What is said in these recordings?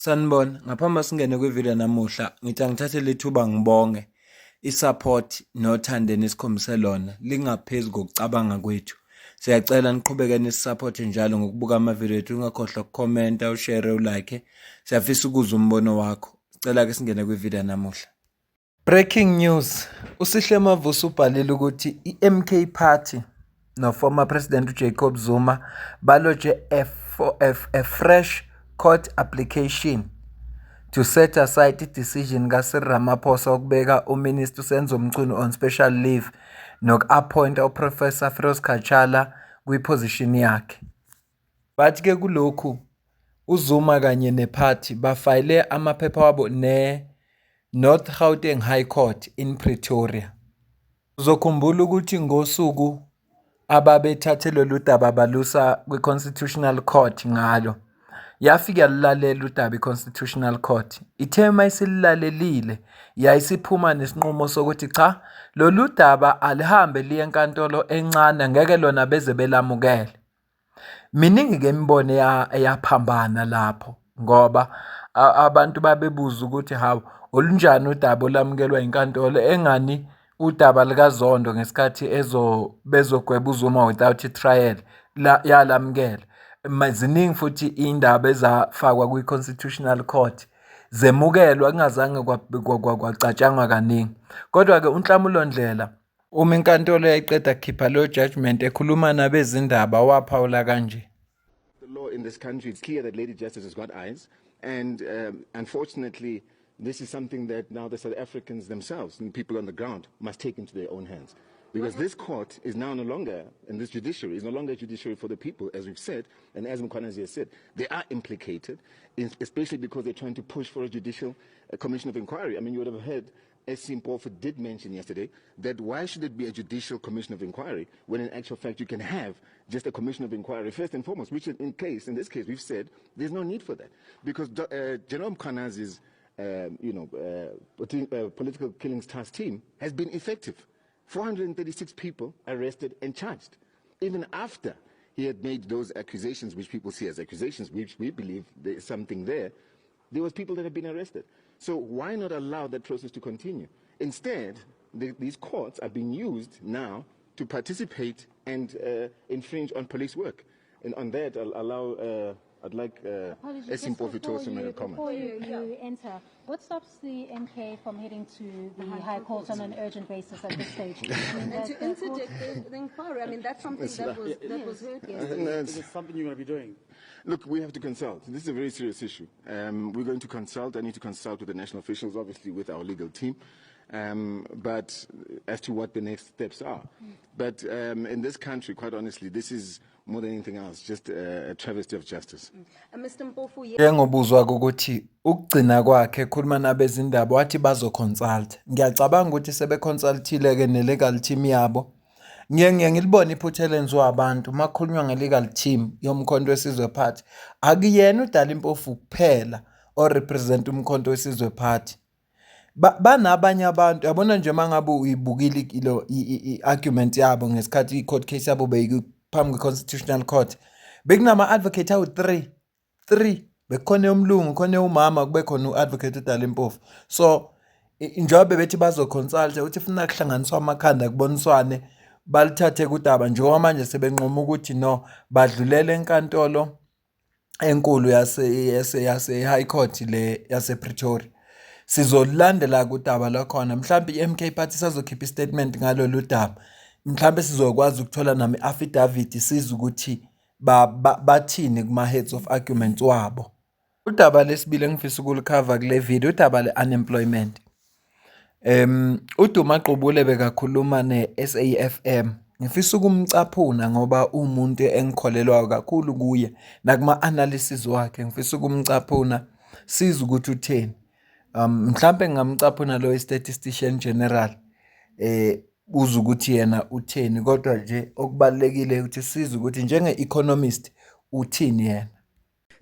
Sanibona, ngaphambi singene kwivideo namuhla, ngithi angithathe lithuba ngibonge isupport nothando enikhombise lona lingaphezulu kokucabanga kwethu. Siyacela niqhubeke nisisupport njalo ngokubuka amavideo ethu, ungakhohlwa ukukhomenta, ushare, ulike. Siyafisa ukuzwa umbono wakho. Sicela ke singene kwivideo namuhla. Breaking news. uSihle Mavuso ubhalile ukuthi i-MK Party no former President Jacob Zuma baloje a fresh court application to set aside i-decision kaCyril Ramaphosa ukubeka uMinister uSenzo Mchunu on special leave noku-appointa uProfessor Firoz Kachala kwiposition yakhe. Bathi-ke kulokhu uZuma kanye nephathi bafayile amaphepha wabo ne-North Gauteng High Court in Pretoria. Uzokhumbula ukuthi ngosuku ababethathe lolu daba balusa kwi-Constitutional Court ngalo, yafika lilalela udaba i-Constitutional Court. Ithe mayisililalelile yayisiphuma nesinqumo sokuthi cha, lolu daba alihambe liye enkantolo encane, ngeke lona beze belamukele. Miningi-ke imibono eyaphambana lapho ngoba abantu babebuza ukuthi hawu, olunjani udaba olamukelwa inkantolo engani udaba likaZondo ngesikhathi bezogweba uZuma without a-trial yalamukela. Ziningi futhi indaba ezafakwa kwi-Constitutional Court zemukelwa kungazange kwacatshangwa kaningi. Kodwa-ke uNhlamulo Ndlela uma inkantolo yayiqeda kukhipha leyo judgment ekhuluma nabezindaba waphawula kanje. The law in this country, it's clear that Lady Justice has got eyes, and unfortunately, this is something that now the South Africans themselves and people on the ground must take into their own hands. Because this court is now no longer, and this judiciary is no longer a judiciary for the people, as we've said, and as Mkhwanazi has said. They are implicated, especially because they're trying to push for a judicial commission of inquiry. I mean, you would have heard S.C. Mpofu did mention yesterday that why should it be a judicial commission of inquiry when in actual fact you can have just a commission of inquiry first and foremost, which in this case we've said there's no need for that, because General Mkhwanazi's political killings task team has been effective. 436 people arrested and charged. Even after he had made those accusations, which people see as accusations, which we believe there is something there was people that have been arrested. So why not allow that process to continue? Instead, these courts are being used now to participate and infringe on police work. And on that, I'd like S.C. Mpofu to also make a comment. Before you enter, what stops the MK from heading to the High Court on an urgent basis at this stage? And to interject the inquiry, I mean, that's something that was heard yesterday. Is it something you're going to be doing? Look, we have to consult. This is a very serious issue. We're going to consult. I need to consult with the national officials, obviously with our legal team, but as to what the next steps are. But in this country, quite honestly, this is more than anything else, just a travesty of justice. Mr. Mpofu, Ngobuzwa ukuthi ukugcina kwakhe ekhuluma nabezindaba wathi bazoconsult. Ngiyacabanga ukuthi sebeconsultile ke ne-legal team yabo. Ngiye ngilibona iphutha elenziwa abantu makhulunywa nge-legal team yomkhonto wesizwe party. Akuyena uDali Mpofu kuphela orepresent umkhonto wesizwe party. Banabanye abantu yabona nje mangabe uyibukile i-argument yabo ngesikhathi i-court case yabo beyiphambi kwe-Constitutional Court. Bekunama-advocate awu-3 bekhona umlungu, khona umama, kube khona u-advocate uDali Mpofu. So njengoba bethi bazoconsulta ukuthi funa kuhlanganiswa amakhanda kuboniswane balithathe kudaba njengoba manje sebenqoma ukuthi no badlulele enkantolo enkulu yase High Court le yase Pretoria. Sizolandela kudaba lakhona, mhlawumbe i-MK Party sazokhipha istatement ngalo ludaba. Mhlawumbe sizokwazi ukuthola nami affidavit siza ukuthi bathini kuma heads of arguments wabo. Udaba lesibili engifisa ukulikhava kule video udaba le-unemployment. uDuma Qubule bekakhuluma ne-SAFM. Ngifisa ukumcaphuna ngoba umuntu engikholelwa kakhulu kuye nakuma analysis wakhe. Ngifisa ukumcaphuna siza ukuthi utheni. Mhlambe ngamcaphuna lo statistician general uza ukuthi yena utheni, kodwa nje okubalekile ukuthi siza ukuthi njenge-economist uthini yena.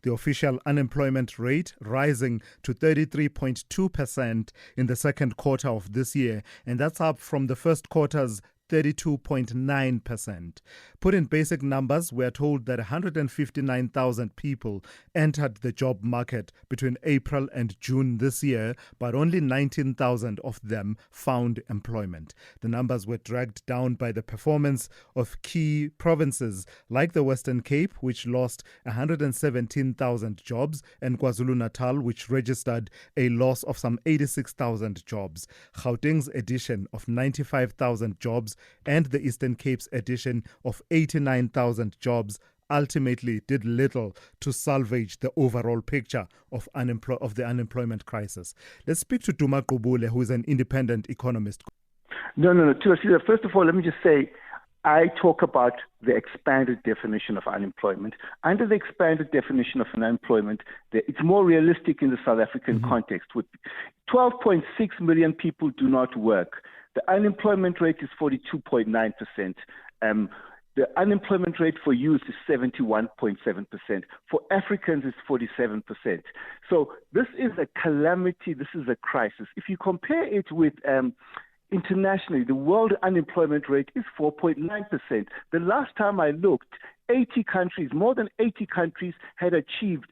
The official unemployment rate rising to 33.2% in the second quarter of this year, and that's up from the first quarter's 32.9%. Put in basic numbers, we are told that 159,000 people entered the job market between April and June this year, but only 19,000 of them found employment. The numbers were dragged down by the performance of key provinces like the Western Cape, which lost 117,000 jobs, and KwaZulu-Natal, which registered a loss of some 86,000 jobs. Gauteng's addition of 95,000 jobs and the Eastern Cape's addition of 89,000 jobs ultimately did little to salvage the overall picture of the unemployment crisis. Let's speak to Duma Qubule, who is an independent economist. No. First of all, let me just say, I talk about the expanded definition of unemployment. Under the expanded definition of unemployment, it's more realistic in the South African context. With 12.6 million people do not work. The unemployment rate is 42.9%. The unemployment rate for youth is 71.7%. For Africans, it's 47%. So this is a calamity. This is a crisis. If you compare it with internationally, the world unemployment rate is 4.9%. The last time I looked, more than 80 countries had achieved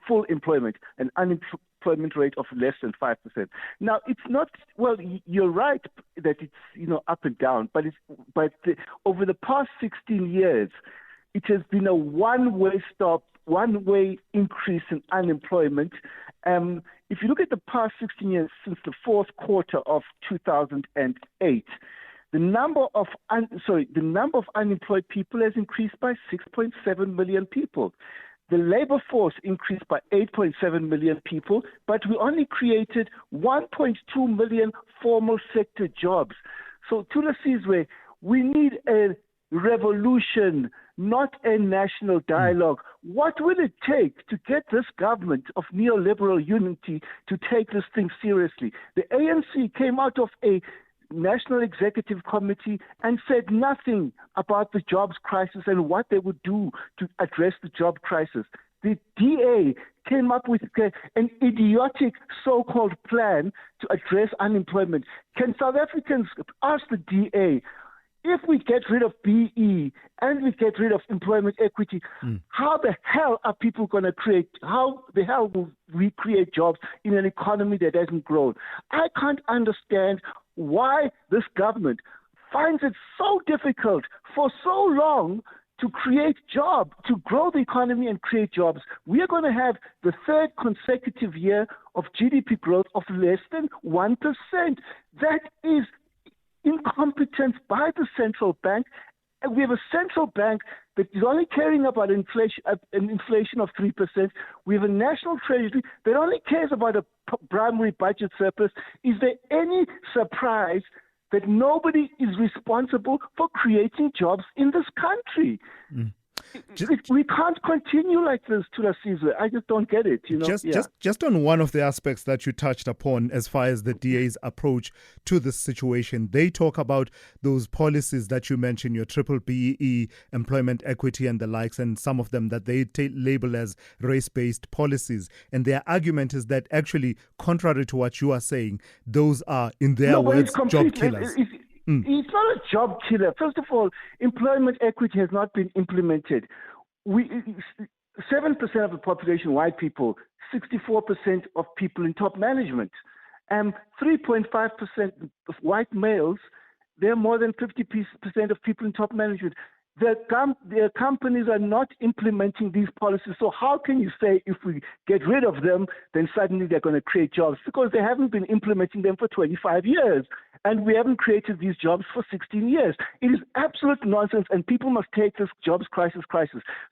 full employment, an unemployment rate of less than 5%. Now, it's not, well, you're right that it's, up and down, but over the past 16 years, it has been a one-way increase in unemployment. If you look at the past 16 years since the fourth quarter of 2008, the number of unemployed people has increased by 6.7 million people. The labor force increased by 8.7 million people, but we only created 1.2 million formal sector jobs. So, Tula Sizwe, we need a revolution, not a national dialogue. What will it take to get this government of neoliberal unity to take this thing seriously? The ANC came out of a National Executive Committee and said nothing about the jobs crisis and what they would do to address the job crisis. The DA came up with an idiotic so-called plan to address unemployment. Can South Africans ask the DA, if we get rid of BE and we get rid of employment equity, how the hell are people going to how the hell will we create jobs in an economy that hasn't grown? I can't understand why this government finds it so difficult for so long to create jobs, to grow the economy and create jobs. We are going to have the third consecutive year of GDP growth of less than 1%. That is incompetence by the central bank. And we have a central bank that is only caring about an inflation of 3%. We have a national treasury that only cares about a primary budget surplus. Is there any surprise that nobody is responsible for creating jobs in this country? We can't continue like this, Tula Sizwe. I just don't get it. Just on one of the aspects that you touched upon as far as the DA's approach to this situation, they talk about those policies that you mentioned, your triple BEE, employment equity and the likes, and some of them that they label as race-based policies. And their argument is that actually, contrary to what you are saying, those are, in their words, job killers. It's not a job killer. First of all, employment equity has not been implemented. 7% of the population, white people, 64% of people in top management, 3.5% of white males, they're more than 50% of people in top management. Their companies are not implementing these policies. So how can you say if we get rid of them, then suddenly they're going to create jobs? Because they haven't been implementing them for 25 years. And we haven't created these jobs for 16 years. It is absolute nonsense, and people must take this jobs crisis.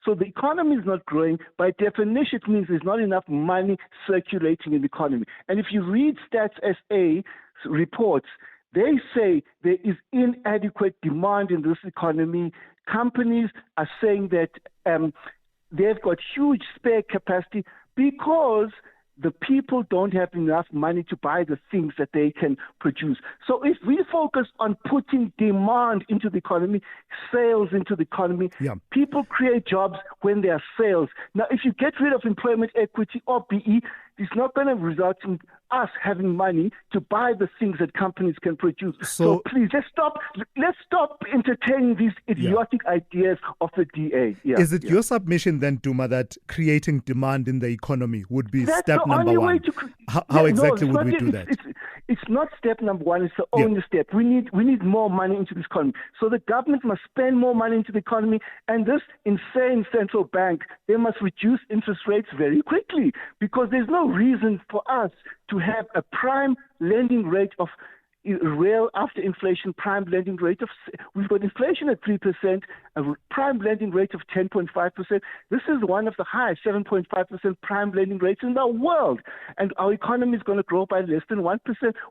So the economy is not growing. By definition, it means there's not enough money circulating in the economy. And if you read Stats SA reports, they say there is inadequate demand in this economy. Companies are saying that they've got huge spare capacity because the people don't have enough money to buy the things that they can produce. So if we focus on putting demand into the economy, sales into the economy, people create jobs when there are sales. Now, if you get rid of employment equity or BE, It's not going to result in us having money to buy the things that companies can produce. So please, let's stop entertaining these idiotic ideas of the DA. Is it your submission then, Duma, that creating demand in the economy would be step number one? How exactly would we do that? It's not step number one, it's the only step. We need more money into this economy. So the government must spend more money into the economy, and this insane central bank, they must reduce interest rates very quickly, because there's no reason for us to have a prime lending rate of real after inflation prime lending rate of, we've got inflation at 3%, a prime lending rate of 10.5%. This is one of the highest 7.5% prime lending rates in the world. And our economy is going to grow by less than 1%.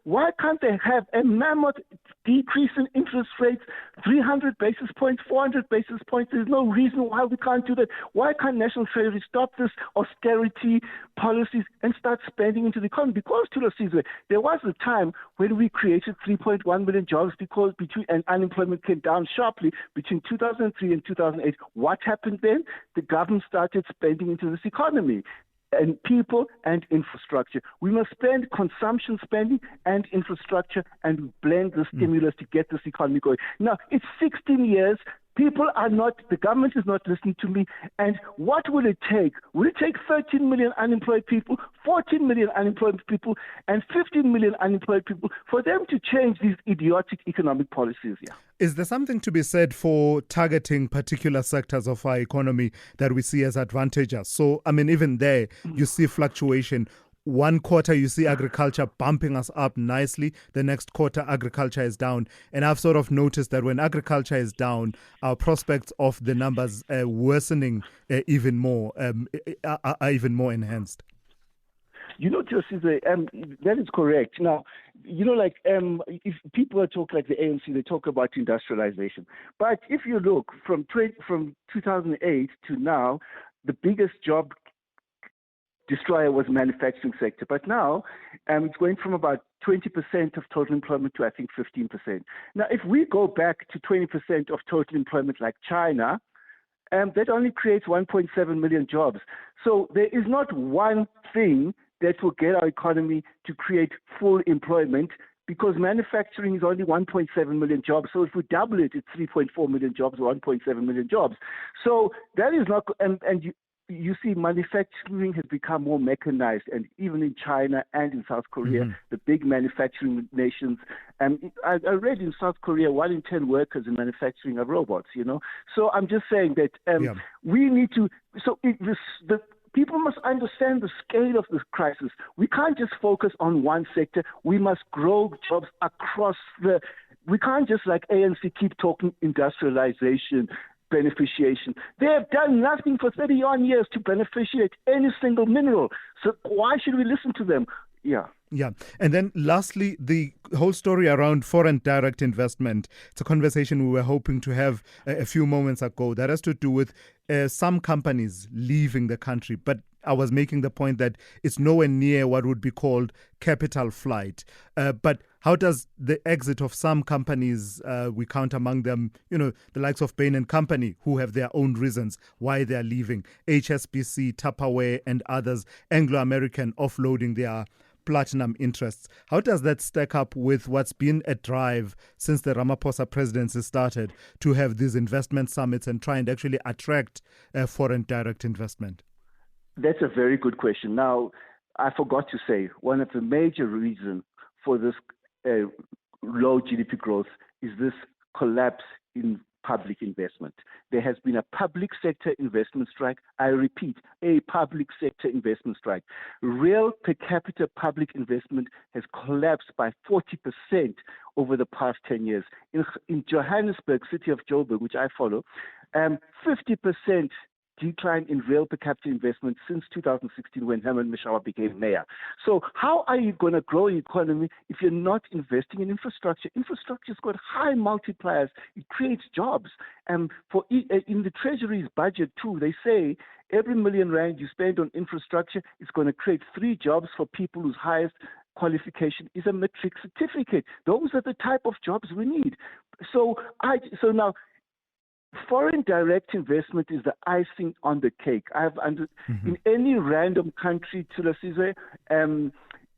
Why can't they have a mammoth decrease in interest rates, 300 basis points, 400 basis points? There's no reason why we can't do that. Why can't National Treasury stop this austerity policies and start spending into the economy? Because, Tulo Sizwe, there was a time when we created 3.1 million jobs and unemployment came down sharply between 2003 and 2008. What happened then? The government started spending into this economy and people and infrastructure. We must spend consumption spending and infrastructure and blend the stimulus to get this economy going. Now, it's 16 years. The government is not listening to me. And what will it take? Will it take 13 million unemployed people, 14 million unemployed people, and 15 million unemployed people for them to change these idiotic economic policies? Yeah. Is there something to be said for targeting particular sectors of our economy that we see as advantageous? So, I mean, even there, you see fluctuation. One quarter, you see agriculture bumping us up nicely. The next quarter, agriculture is down. And I've sort of noticed that when agriculture is down, our prospects of the numbers worsening even more are even more enhanced. That is correct. Now, if people talk like the ANC, they talk about industrialization. But if you look from 2008 to now, the biggest job destroyer was manufacturing sector. But now it's going from about 20% of total employment to, I think, 15%. Now, if we go back to 20% of total employment like China, that only creates 1.7 million jobs. So there is not one thing that will get our economy to create full employment, because manufacturing is only 1.7 million jobs. So if we double it, it's 3.4 million jobs or 1.7 million jobs. So that is not, you see, manufacturing has become more mechanized, and even in China and in South Korea, the big manufacturing nations. I read in South Korea, 1 in 10 workers in manufacturing are robots. So I'm just saying that we need to. The people must understand the scale of this crisis. We can't just focus on one sector. We must grow jobs across we can't just, like ANC, keep talking industrialization, beneficiation. They have done nothing for 31 years to beneficiate any single mineral. So why should we listen to them? Yeah. And then lastly, the whole story around foreign direct investment. It's a conversation we were hoping to have a few moments ago that has to do with some companies leaving the country. But I was making the point that it's nowhere near what would be called capital flight. But how does the exit of some companies, we count among them, the likes of Bain & Company, who have their own reasons why they're leaving, HSBC, Tupperware and others, Anglo-American offloading their platinum interests. How does that stack up with what's been a drive since the Ramaphosa presidency started to have these investment summits and try and actually attract foreign direct investment? That's a very good question. Now, I forgot to say, one of the major reasons for this low GDP growth is this collapse in public investment. There has been a public sector investment strike. I repeat, a public sector investment strike. Real per capita public investment has collapsed by 40% over the past 10 years. In Johannesburg, city of Joburg, which I follow, 50% decline in real per capita investment since 2016 when Herman Mashaba became mayor. So how are you going to grow your economy if you're not investing in infrastructure? Infrastructure's got high multipliers. It creates jobs. In the Treasury's budget too, they say every million rand you spend on infrastructure is going to create 3 jobs for people whose highest qualification is a matric certificate. Those are the type of jobs we need. So now foreign direct investment is the icing on the cake. In any random country, Thulasizwe,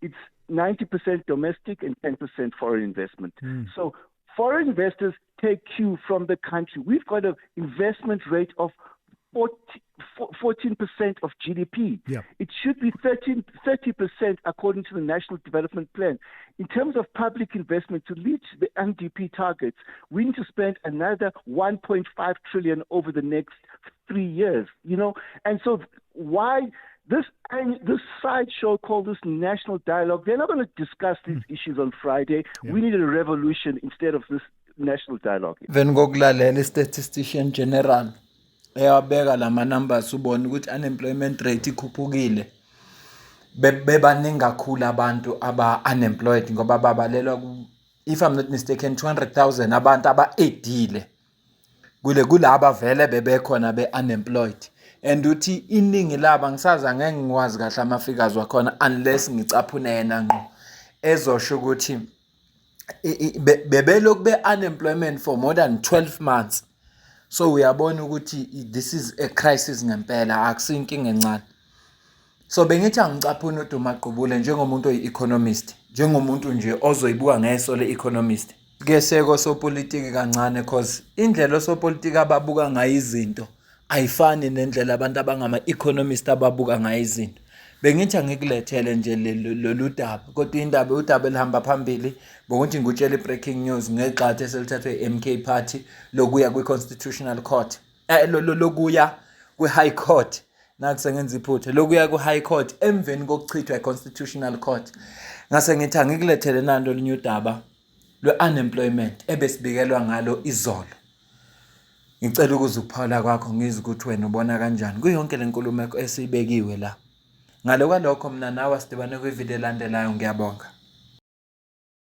it's 90% domestic and 10% foreign investment. So foreign investors take cue from the country. We've got an investment rate of 14% of GDP. Yeah. It should be 30% according to the National Development Plan. In terms of public investment, to reach the NDP targets, we need to spend another 1.5 trillion over the next 3 years. And so why this sideshow called this national dialogue? They're not going to discuss these issues on Friday. We need a revolution instead of this national dialogue. Vengokulalela istatistician general eyabeka lama numbers ubona ukuthi unemployment rate ikhuphukile bebaningi kakhulu abantu aba unemployed ngoba babalelwa if I'm not mistaken 200,000 abantu abaedile kulaba vele bebekhona be unemployed and uthi iningi laba ngisaza ngeke ngikwazi kahle ama figures wakhona unless ngicaphune yena ngqo ezosho ukuthi bebelokhu be unemployment for more than 12 months. So uyabona ukuthi this is a crisis ngempela akusinkinga encane. So bengithi angicaphuna uDumaqubule njengomuntu oyi-economist, njengomuntu nje ozoyibuka ngeso le-economist. Ke seko sopolitiki kancane because indlela sopolitiki ababuka ngayo izinto ayifani nendlela abantu abangama-economist ababuka ngayo izinto. Bengithi angikulethele nje lolu daba kodwa udaba elihamba phambili bokuthi ngikutshela i-breaking news ngexathe eselithathwe i-MK party lokuya kwi-constitutional court lokuya kwi-high court nakusengenza iphutha lokuya kwi-high court emveni kokuchithwa i-constitutional court ngase ngithi angikulethele nalo linye udaba lwe-unemployment ebesibikelwa ngalo izolo. Ngicela ukuze ukuphawula kwakho ngizwe ukuthi wena ubona kanjani kuyonke le nkulumo esibekiwe la. Ngalo kwalokho mina nawe sidibane kwivideo elandelayo ngiyabonga.